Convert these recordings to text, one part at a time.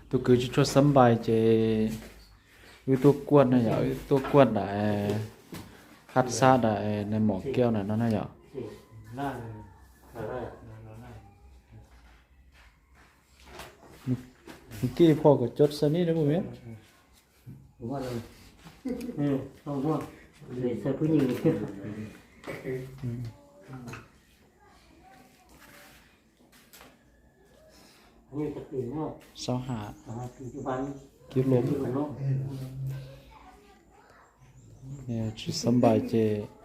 tôi cứ cho sắm bài chế ư tôi quên này giờ tôi quên đại hạt sa đại này mỏ keo này nó này giờ kiaพอก็จดซะนี่นะบ่แม่น đúng rồi không đúng để xe cứ nhìn như tập tiền không 25 thì chú bán กิโล mà nó เนี่ยชื่อสำบายเจ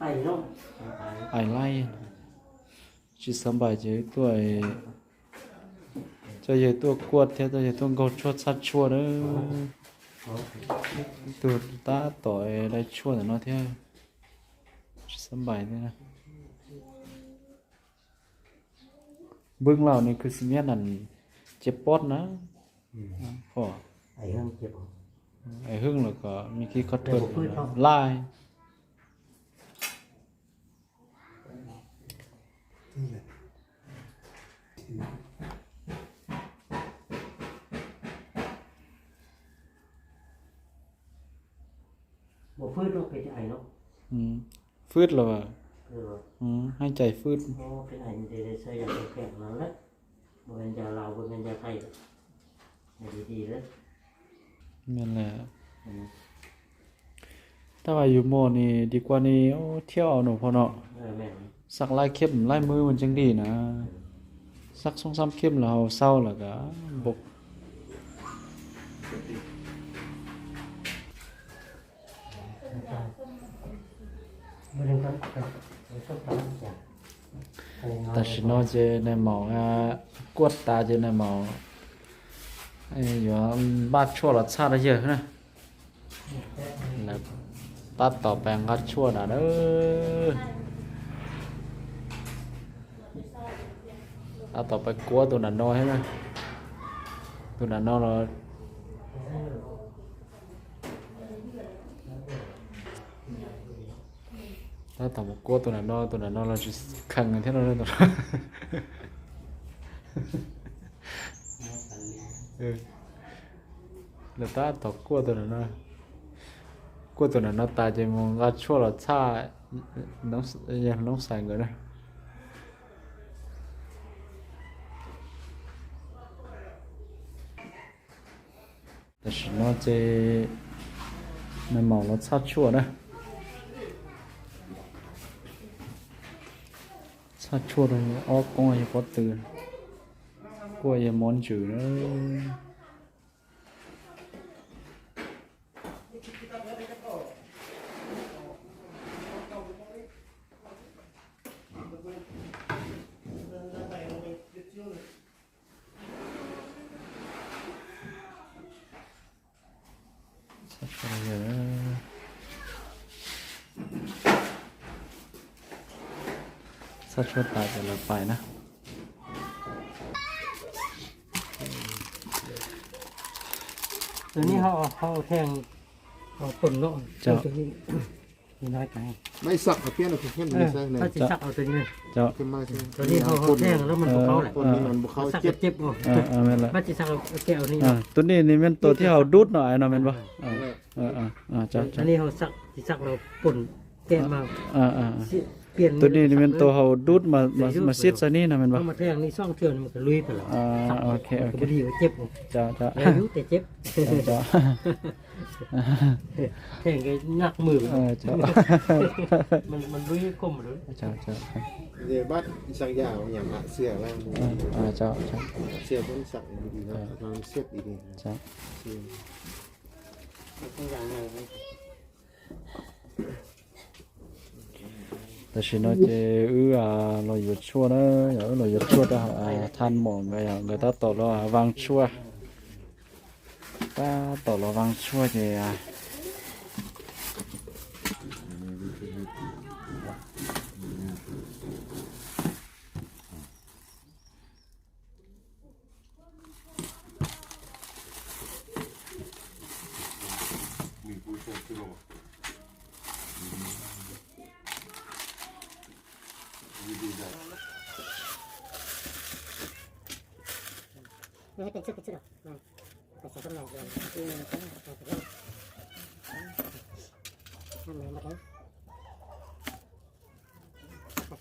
tay nó ไอไล่ชื่อสำบายเจตัวไอจะอยู่ตัวกวดเท่าจะอยู่ตัวกดชดชัดชัวเด้อตัวตาต่อยได้ชัวแต่เนาะเท่าชื่อสำบายเนี่ยนะเบื้องเรานี่คือสิ่งนี้นั่นเจ็บปอดนะพอ ấy hơn chịu ไอ้หึ่งแล้วก็มีที่เขาเถิดไล่ một phút nó cái ảnh nó ฟืดแล้วอ่ะ rồi ให้ใจฟืด nó cái ảnh để xây dựng cái kẹt nó đấy một bên nhà lào một bên nhà Tây này đi đấy นั่นแหละถ้าว่าอยู่โมนี่ดีกว่านี่โอ้เที่ยวเอาหนูพอเนาะ mẹ สักลายเข้มลายมือมันจังดีนะสัก2-3เข้มแล้วเศร้าแล้วก็บก bên đây con sắp tắm chả แต่ชิโนเจในหมออ่ะกวดตาเจในหมอไอ้อยู่บ้านชั่วละชาติเยอะนะแล้วตัดต่อแปลงกัดชั่วน่ะเด้อตัดต่อไปกลัวตัวนั้นน้อยใช่ไหมตัวนั้นน้อยเราถ้าต่อไปกลัวตัวนั้นน้อยเราจะขังกันที่เราเลยตัวแล้วตาต่อกลัวตัวนั้นน้อยกลัวตัวนั้นน้อยตาจะมองกัดชั่วละชาน้องยังน้องใส่เงินนะแต่ฉันว่าเจในหมองรสชาติชั่วนะชาติชั่วเลยออกกงไอ้พอตื่นกลัวยังมอนจืดนะชาติชั่วตายจะละไปนะ ตัวนี้เขาแทงเอาคนเนาะตัวนี้มีน้อยไป ไม่สักเพี้ยนเราเพี้ยนไม่ใช่เลย เขาจะสักเอาตัวนี้ เจ้า ขึ้นมาใช่ ตัวนี้เขาแทงแล้วมันเขาแหละ คนนี้มันบุกเข้า สัก เจ็บ เจ็บบ่ แม่นละ มันจะสักเอาแก้วนี่ ตัวนี้นี่เป็นตัวที่เราดูดหน่อยเนาะแม่นปะเจ้า อันนี้เขาสักเราป่นแก้มาเปลี่ยน ตัวนี้นี่เป็นตัวเราดูดมาเสียดซะนี่นะแม่นปะ เอามาแทงนี่ซ่องเทือนมันก็ลุยไปแล้ว โอเค ก็ดีเจ็บ เจ้า อายุแต่เจ็บ เจ้า แทงไงงักมือ เจ้า มันลุยก้มเลย เจ้า เดี๋ยวบัดสักยาวอย่างละเสื้อแล้ว เจ้า เสื้อคนสักดีนะเราเสียบดี เจ้า เสื้อ ต้องอย่างไร แต่ฉันว่าจะเราหยุดชั่วนะเราหยุดชั่วได้ทันหมดไปอย่างngười taต่อเราวางชั่วtaต่อเราวางชั่วจะไม่ให้เป็นชุดหรอก cái sẽ không làm gì nhưng mà cái này phải làm làm một đấy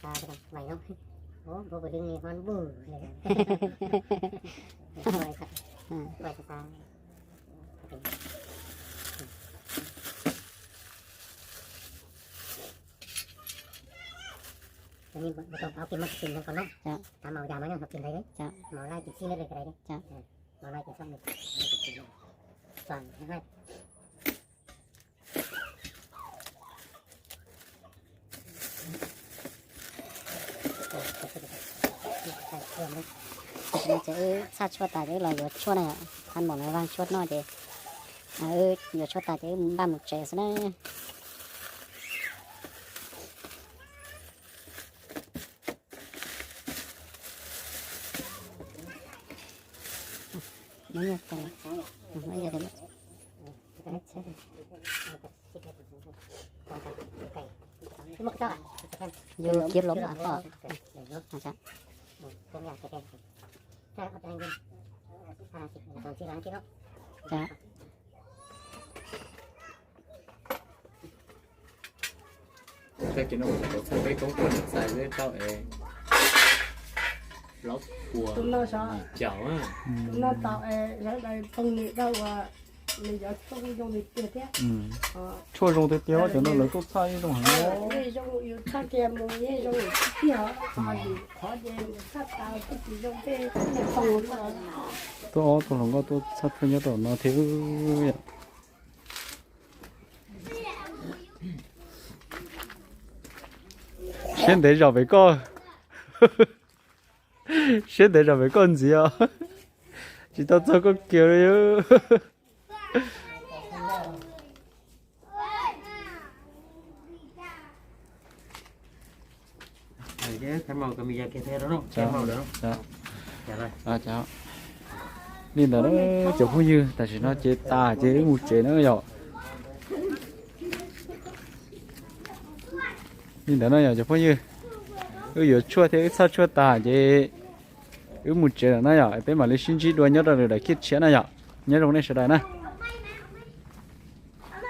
ta cái mày không bố bố vừa đi nghe hoan bù vậy thật vậy thật ta nhưng mà tôi áo kim mắt kim không còn đó ta màu vàng nó học kim thấy đấy màu lai kim xin lên cái đấy màu lai kim xong rồi toàn hai nó sẽ sát chốt tại cái là chốt này ăn một cái vang chốt nó thì giờ chốt tại cái ba một trẻ nó mấy giờ cái mấy giờ cái vô kiếm lốm ở đó dạ cái nó sẽ cái công cụ xài với tao lóc của nó sao chảo á nó tạo ở đây công nghệ đâu mà mình giờ không dùng được tiền thế chua rong tới tiêu cho nó lấy tốt sai trong hàng đó cái dùng yêu thắt tiền một cái dùng tiêu khó gì thắt tạo cái gì dùng cái phòng tôi không có tôi sắp phải nhớ nó thiếu vậy先得找mấy con先得找mấy con gì à chỉ tao cho con kiểu đấy cái màu cái mì cái thế đó không cái màu đó không dạ dạ rồi chào nên là nó chụp không như tại vì nó chế ta chế một chế nó nhỏ nên là nó nhỏ chụp không như giờ chua thế sao chua ta chế một chế nó nhỏ thế mà lấy sinh chi đua nhớ rồi để kết chế nó nhỏ nhớ trong này sẽ đây nè